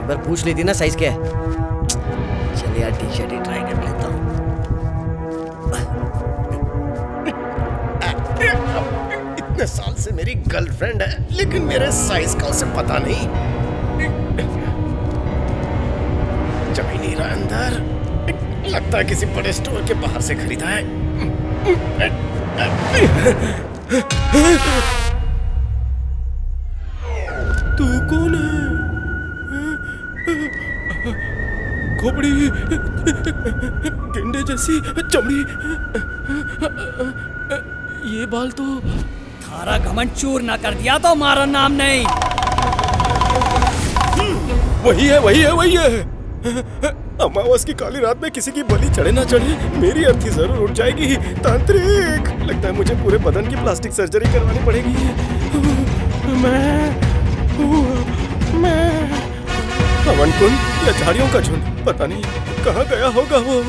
एक बार पूछ ली थी ना साइज क्या है। चल यार टी शर्ट ही ट्राई कर लेता हूँ। इतने साल से मेरी गर्लफ्रेंड है लेकिन मेरे साइज का उसे पता नहीं। जा ही नहीं रहा अंदर, लगता है किसी बड़े स्टोर के बाहर से खरीदा है। तू कौन है? खोपड़ी, गेंडे जैसी चमड़ी, ये बाल तो। थारा घमंड चूर ना कर दिया तो मारा नाम नहीं। वही है, वही है, वही है। अमावस की काली रात में किसी की बलि चढ़े ना चढ़े मेरी अर्थी जरूर उठ जाएगी। तांत्रिक, लगता है मुझे पूरे बदन की प्लास्टिक सर्जरी करवानी पड़ेगी। मैं हवन कुंड या झाड़ियों का झुंड, पता नहीं कहाँ गया होगा वो।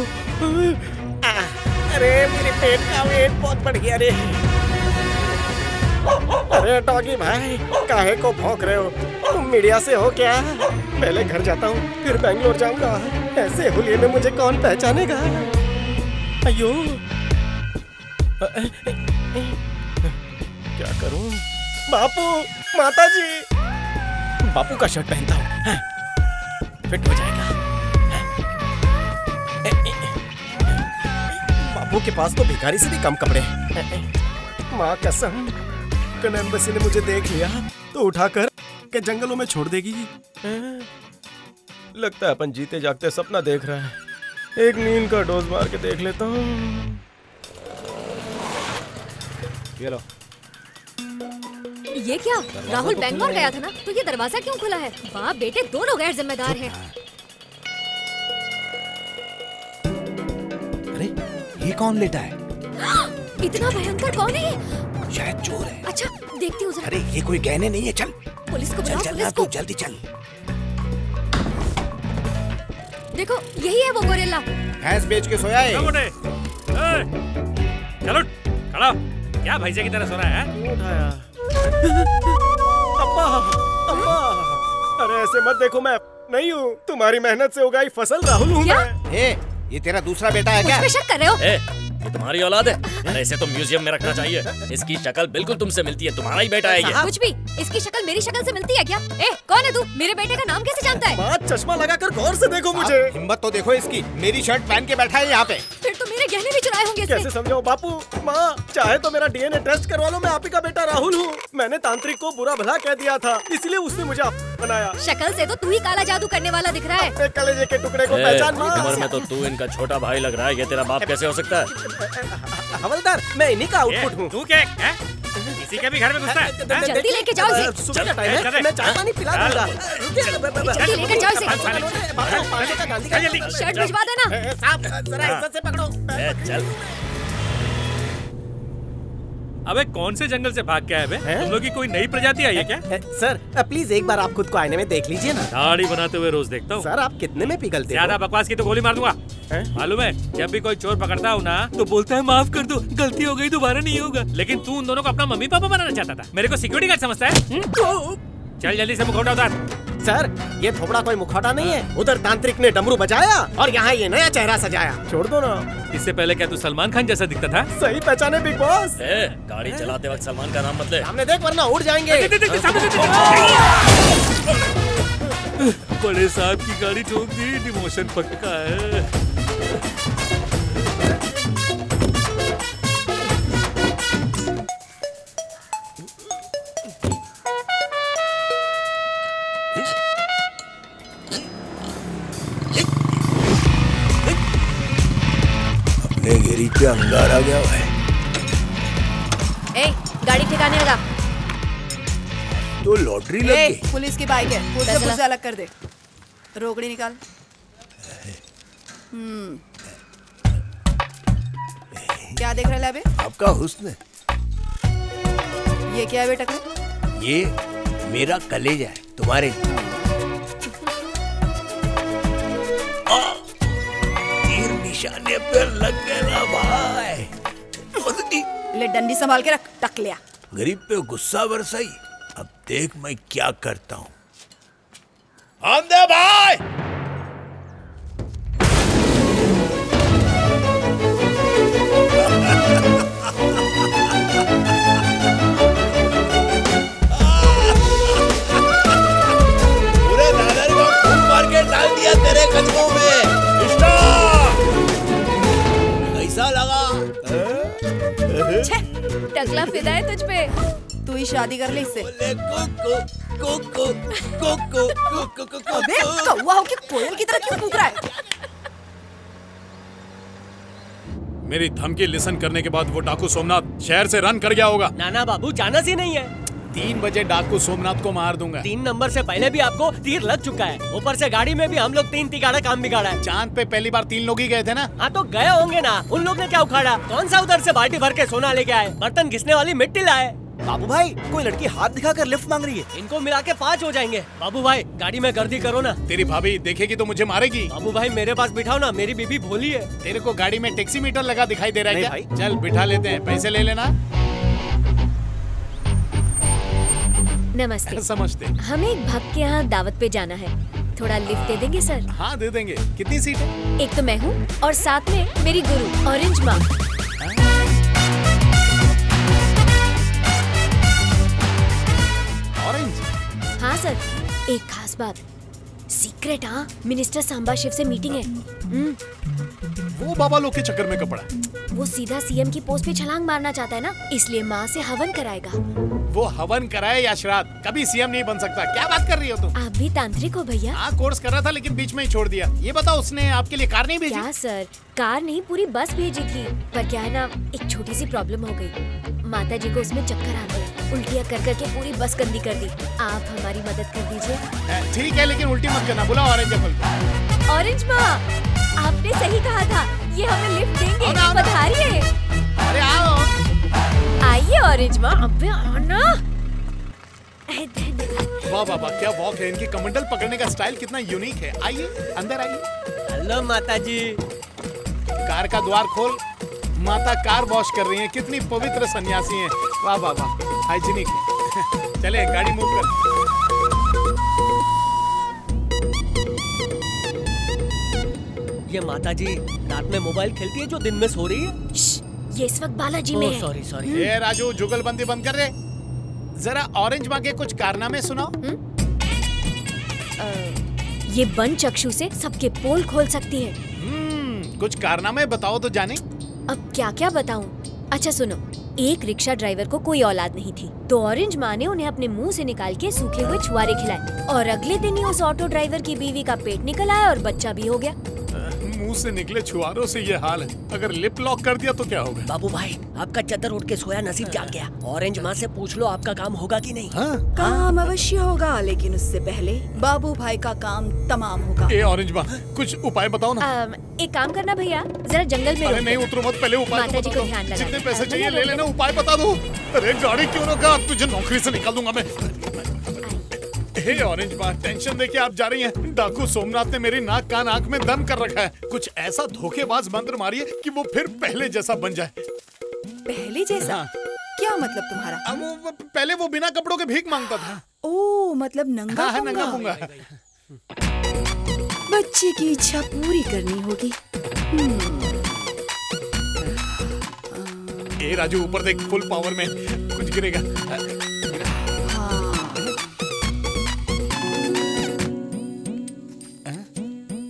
अरे मेरे पेट का वेट बहुत बढ़ गया रे। अरे डॉगी भाई, काहे को भौंक रहे हो? तुम मीडिया से हो क्या? पहले घर जाता हूँ फिर बैंगलोर जाऊंगा। ऐसे हुलिये में मुझे कौन पहचानेगा? अयो, क्या करूं? बापू, माताजी। बापू का शर्ट पहनता हूँ, फिट हो जाएगा। बापू के पास तो भिखारी से भी कम कपड़े हैं। माँ कसम, एम्बेसी ने मुझे देख लिया तो उठाकर के जंगलों में छोड़ देगी। लगता है अपन जीते जागते सपना देख रहा है। एक नींद का डोज मार के देख लेता हूँ। ये लो। ये क्या? राहुल बैंगलोर गया था ना, तो ये दरवाजा क्यों खुला है? बाप बेटे दोनों गैर जिम्मेदार हैं। अरे ये कौन लेटा है? इतना भयंकर कौन है ये? शायद चोर है। अच्छा देखती हूँ। अरे ये कोई गहने नहीं है, चल पुलिस को बुलाओ। चल पुलिस तू को जल्दी चल। देखो यही है वो गोरिल्ला। भैंस बेच के सोया है। चलो खड़ा, क्या भैंसे की तरह सो रहा है? उठाया। अब्बा, अब्बा, अरे ऐसे मत देखो, मैं नहीं हूँ। तुम्हारी मेहनत से उगाई फसल राहुल हूँ मैं। ये तेरा दूसरा बेटा है क्या? मुझ पे शक कर रहे हो? ये तुम्हारी औलाद है? अरे इसे तो म्यूजियम में रखना चाहिए। इसकी शक्ल बिल्कुल तुमसे मिलती है, तुम्हारा ही बेटा है ये। कुछ भी, इसकी शक्ल मेरी शक्ल से मिलती है क्या? कौन है तू? मेरे बेटे का नाम कैसे जानता है? बात चश्मा लगाकर गौर से देखो मुझे। हिम्मत तो देखो इसकी, मेरी शर्ट पहन के बैठा है यहाँ पे। फिर तो मेरे गहने भी चुराए होंगे इसने। कैसे समझाओ बापू? माँ चाहे तो मेरा डीएनए टेस्ट करवा लो, मैं आप ही का बेटा राहुल हूँ। मैंने तांत्रिक को बुरा भला कह दिया था, इसलिए उसने मुझे बनाया। शक्ल से तो तू ही काला जादू करने वाला दिख रहा है। कलेजे के टुकड़े को पहचान माँ। उम्र में तो तू इनका छोटा भाई लग रहा है, ये तेरा बाप कैसे हो सकता है? हवलदार, मैं इन्हीं का आउटपुट हूँ। तू क्या है? किसी के भी घर में घुसता है? जल्दी लेके जाओ इसे। सुबह का टाइम है, मैं चाय पानी पिला दूंगा। जल्दी लेकर जाओ इसे। शर्ट भिजवा देना। साहब जरा इज्जत से पकड़ो। चल। अबे कौन से जंगल से भाग के आए बे? तुम लोग की कोई नई प्रजाति आई है क्या? सर प्लीज एक बार आप खुद को आईने में देख लीजिए ना। दाढ़ी बनाते हुए रोज देखता हूँ। सर आप कितने में पिघलते हो? ज्यादा बकवास की तो गोली मार दूंगा। मालूम है, जब भी कोई चोर पकड़ता हूँ ना तो बोलता है माफ कर दो, गलती हो गई, दोबारा नहीं होगा। लेकिन तू उन दोनों को अपना मम्मी पापा बनाना चाहता था। मेरे को सिक्योरिटी गार्ड समझता है? चल जल्दी से मुखौटा उतार। सर ये थोबड़ा कोई मुखौटा नहीं है, उधर तांत्रिक ने डमरू बजाया और यहाँ ये नया चेहरा सजाया। छोड़ दो ना। इससे पहले क्या तू सलमान खान जैसा दिखता था? सही पहचाने बिग बॉस। गाड़ी चलाते वक्त सलमान का नाम मत ले। सामने देख वरना उड़ जाएंगे। बड़े साहब की गाड़ी ठोक दी, डिमोशन पक्का है। गिरी पे अंगार आ गया है। गाड़ी ठिकाने लगा। तो लॉटरी लग गई। पुलिस की बाइक है, पुलिस अलग कर दे। रोकड़ी निकाल। क्या देख रहा है बे? आपका हुस्न। ये क्या है बेटा? ये मेरा कलेजा है तुम्हारे लिए। तीर निशाने पे लग गया भाई। ले डंडी संभाल के रख, टक लिया। गरीब पे गुस्सा बरसाई। अब देख मैं क्या करता हूँ। हम दे भाई। पूरे दादर को खून मार के डाल दिया तेरे कदमों में। कैसा लगा? टकला फिदा है तुझ पे। तू ही शादी कर ले इससे। अबे कौवा होके कोयल की तरह क्यों कूद रहा है? मेरी धमकी लिसन करने के बाद वो डाकू सोमनाथ शहर से रन कर गया होगा। नाना बाबू जाना सी नहीं है। 3 बजे डाकू सोमनाथ को मार दूंगा। 3 नंबर से पहले भी आपको तीर लग चुका है। ऊपर से गाड़ी में भी हम लोग 3 तिगाड़ा काम बिगाड़ा है। चांद पे पहली बार 3 लोग ही गए थे ना। हाँ तो गए होंगे ना। उन लोग ने क्या उखाड़ा? कौन सा उधर से बाल्टी भर के सोना लेके आए? बर्तन घिसने वाली मिट्टी लाए। बाबू भाई कोई लड़की हाथ दिखाकर लिफ्ट मांग रही है। इनको मिला के 5 हो जाएंगे। बाबू भाई गाड़ी में गर्दी करो ना। तेरी भाभी देखेगी तो मुझे मारेगी। बाबू भाई मेरे पास बिठाओ ना, मेरी बीबी भोली है। तेरे को गाड़ी में टैक्सी मीटर लगा दिखाई दे रहा है क्या? भाई। चल बिठा लेते हैं, पैसे ले लेना। नमस्ते। समझते। हमें एक भक्त के यहाँ दावत पे जाना है, थोड़ा लिफ्ट दे देंगे सर? हाँ दे देंगे। कितनी सीट है? एक तो मैं हूँ और साथ में मेरी गुरु ऑरेंज माँ। ऑरेंज? हाँ सर, एक खास बात, सीक्रेट। हाँ, मिनिस्टर सांबा शिव से मीटिंग है। वो बाबा लोग के चक्कर में कपड़ा। वो सीधा सीएम की पोस्ट पे छलांग मारना चाहता है ना, इसलिए माँ से हवन कराएगा। वो हवन कराए या श्राद्ध, कभी सीएम नहीं बन सकता। क्या बात कर रही हो तुम? आप भी तांत्रिक हो भैया? हाँ कोर्स कर रहा था लेकिन बीच में ही छोड़ दिया। ये बताओ उसने आपके लिए कार नहीं भेजी? क्या सर, कार नहीं पूरी बस भेजी थी, पर क्या है ना, एक छोटी सी प्रॉब्लम हो गई। माता जी को उसमें चक्कर आ गए, उल्टियाँ कर करके पूरी बस गंदी कर दी। आप हमारी मदद कर दीजिए। ठीक है लेकिन उल्टी मत करना। बुला ऑरेंज एप्पल को। ऑरेंज माँ, आपने सही कहा था, ये हमें लिफ्ट देंगे। आओ ना। पधारिए। अरे आओ। आइए ऑरेंज माँ, अबे आना। वाह वाह वाह, क्या वॉक है इनकी। कमंडल पकड़ने का स्टाइल कितना यूनिक है। आइए अंदर आइए। हेलो माता जी। कार का द्वार खोल। माता कार वॉश कर रही हैं। कितनी पवित्र सन्यासी हैं। वाह वाह वाह, हाइजीनिक है। चले गाड़ी मूव कर। ये माता जी रात में मोबाइल खेलती है जो दिन में सो रही है? ये इस वक्त बालाजी में है। Sorry sorry. ए राजू, जुगलबंदी बंद कर दे। जरा ऑरेंज माँ के कुछ कारनामे सुनाओ। ये बन चक्षु से सबके पोल खोल सकती है। कुछ कारनामे बताओ तो जाने। अब क्या क्या बताऊं? अच्छा सुनो, एक रिक्शा ड्राइवर को कोई औलाद नहीं थी, तो ऑरेंज माँ ने उन्हें अपने मुंह से निकाल के सूखे हुए छुआरे खिलाए, और अगले दिन ही उस ऑटो ड्राइवर की बीवी का पेट निकल आया और बच्चा भी हो गया। मुंह से निकले छुआरों से ये हाल है। अगर लिप लॉक कर दिया तो क्या होगा? बाबू भाई आपका चद्दर उठ के सोया नसीब जाग गया। ऑरेंज माँ से पूछ लो आपका काम होगा कि नहीं। काम अवश्य होगा, लेकिन उससे पहले बाबू भाई का काम तमाम होगा। ए ऑरेंज माँ, कुछ उपाय बताओ ना। एक काम करना भैया, जरा जंगल में अरे रोक नहीं दो। उतरो मत, पहले उपाय माता जी तो को बता ध्यान दो। लगाना। जितने पैसे चाहिए भैया ले रोक लेना, दो। उपाय बता दो। अरे गाड़ी क्यों रोका? तुझे नौकरी से निकाल दूंगा मैं। हे ऑरेंज माँ, टेंशन देके आप जा रही हैं। डाकू सोमनाथ ने मेरी नाक कान आंख में दम कर रखा है। कुछ ऐसा धोखेबाज मंत्र मारिए कि वो फिर पहले जैसा बन जाए। पहले जैसा? हाँ। क्या मतलब तुम्हारा? अब वो पहले वो बिना कपड़ों के भीख मांगता था। ओ मतलब नंगा हाँ, नंगा पुंगा। पुंगा। बच्चे की इच्छा पूरी करनी होगी। ए राजू, ऊपर देख, फुल पावर में कुछ गिरेगा।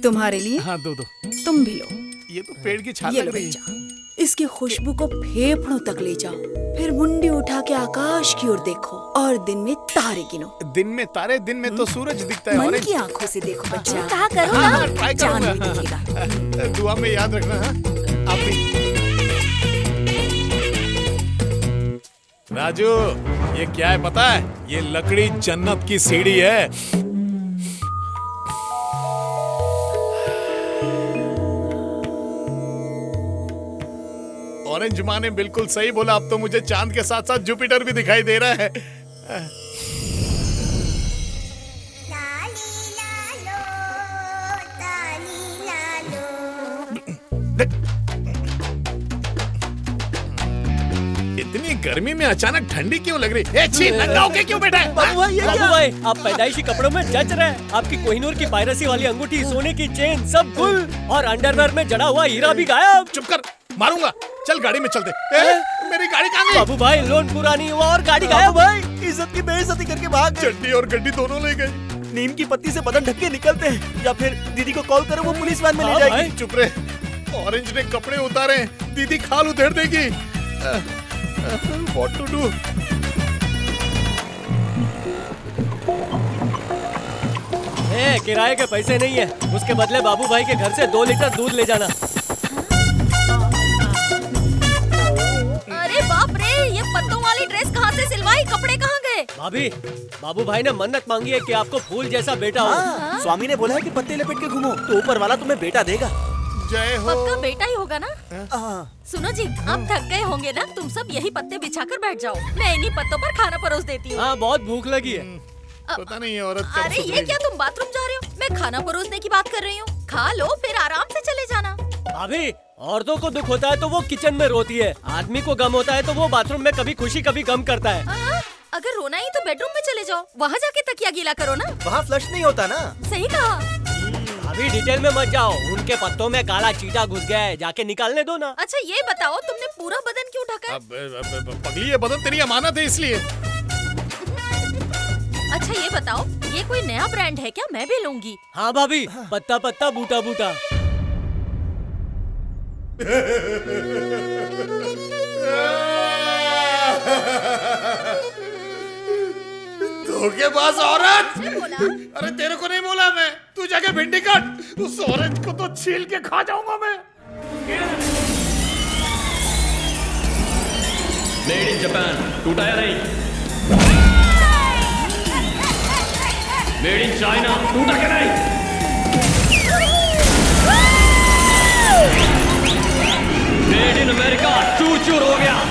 तुम्हारे लिए। हाँ दो। तुम भी लो। ये तो पेड़ की छाल ये लग लो रही है। बच्चा, इसकी खुशबू को फेफड़ों तक ले जाओ, फिर मुंडी उठा के आकाश की ओर देखो और दिन में तारे गिनो। दिन में तारे? दिन में तो सूरज दिखता है। मन ऑरेंज की आंखों से देखो बच्चा। कहा करो हाँ, ना। हाँ, ट्राई चांद भी करूंगा। दिखेगा। दुआ में याद रखना। हाँ? आप भी। राजू, ये क्या है पता है? ये लकड़ी जन्नत की सीढ़ी है। ऑरेंज माँ ने बिल्कुल सही बोला। अब तो मुझे चांद के साथ साथ जुपिटर भी दिखाई दे रहा है। इतनी गर्मी में अचानक ठंडी क्यों लग रही है? छी, नंगा होके क्यों बैठा है? बाबू भाई आप पैदाइशी कपड़ों में जच रहे हैं। आपकी कोहिनूर की पायरेसी वाली अंगूठी, सोने की चेन सब गुल और अंडरवेयर में जड़ा हुआ हीरा भी गायब। चुप कर, मारूंगा। चल गाड़ी में चलते। मेरी गाड़ी कहाँ गई? बाबू भाई लोन पूरा नहीं हुआ और गाड़ी गायब। भाई इज्जत की बेइज्जती करके भाग गए। चड्डी और गड्डी दोनों ले गए। नीम की पत्ती से बदन ढक के निकलते हैं या फिर दीदी को कॉल करो, वो पुलिस वैन में ले जाएगी। चुप रहे। ऑरेंज ने कपड़े उतारे, दीदी खाल उधेड़ देगी। What to do? किराए के पैसे नहीं है, उसके बदले बाबू भाई के घर से 2 लीटर दूध ले जाना। अरे बाप रे, ये पत्तों वाली ड्रेस कहाँ से सिलवाई? कपड़े कहाँ गए? भाभी, बाबू भाई ने मन्नत मांगी है कि आपको फूल जैसा बेटा हो। स्वामी ने बोला है कि पत्ते लपेट के घूमो तो ऊपर वाला तुम्हें बेटा देगा। जय हो। पक्का बेटा ही होगा ना? सुनो जी, आप थक गए होंगे ना, तुम सब यही पत्ते बिछाकर बैठ जाओ, मैं इन्हीं पत्तों पर खाना परोस देती हूँ। हाँ, बहुत भूख लगी है। पता नहीं है औरत कब अरे ये क्या, तुम बाथरूम जा रहे हो? मैं खाना परोसने की बात कर रही हूँ। खा लो फिर आराम से चले जाना। भाभी, औरतों को दुख होता है तो वो किचन में रोती है, आदमी को गम होता है तो वो बाथरूम में कभी खुशी कभी गम करता है। अगर रोना ही तो बेडरूम में चले जाओ, वहाँ जाके तकिया गीला करो ना। वहाँ फ्लश नहीं होता ना। सही कहा। अभी डिटेल में मत जाओ, उनके पत्तों में काला चीटा घुस गया है, जाके निकालने दो ना। अच्छा ये बताओ, तुमने पूरा बदन क्यों ढका है? पगली, ये बदन तेरी अमानत है इसलिए। अच्छा ये बताओ, ये कोई नया ब्रांड है क्या? मैं भी लूंगी। हाँ भाभी, पत्ता पत्ता बूटा बूटा। धोखेबाज औरत! अरे तेरे को नहीं बोला मैं, तू जाके भिंडी काट। उस औरत को तो छील के खा जाऊंगा मैं। मेड इन जापान, टूटा या नहीं? मेड इन चाइना, टूटा क्या नहीं? मेड इन अमेरिका, चूर हो गया।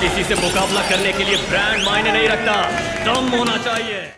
किसी से मुकाबला करने के लिए ब्रांड मायने नहीं रखता, दम होना चाहिए।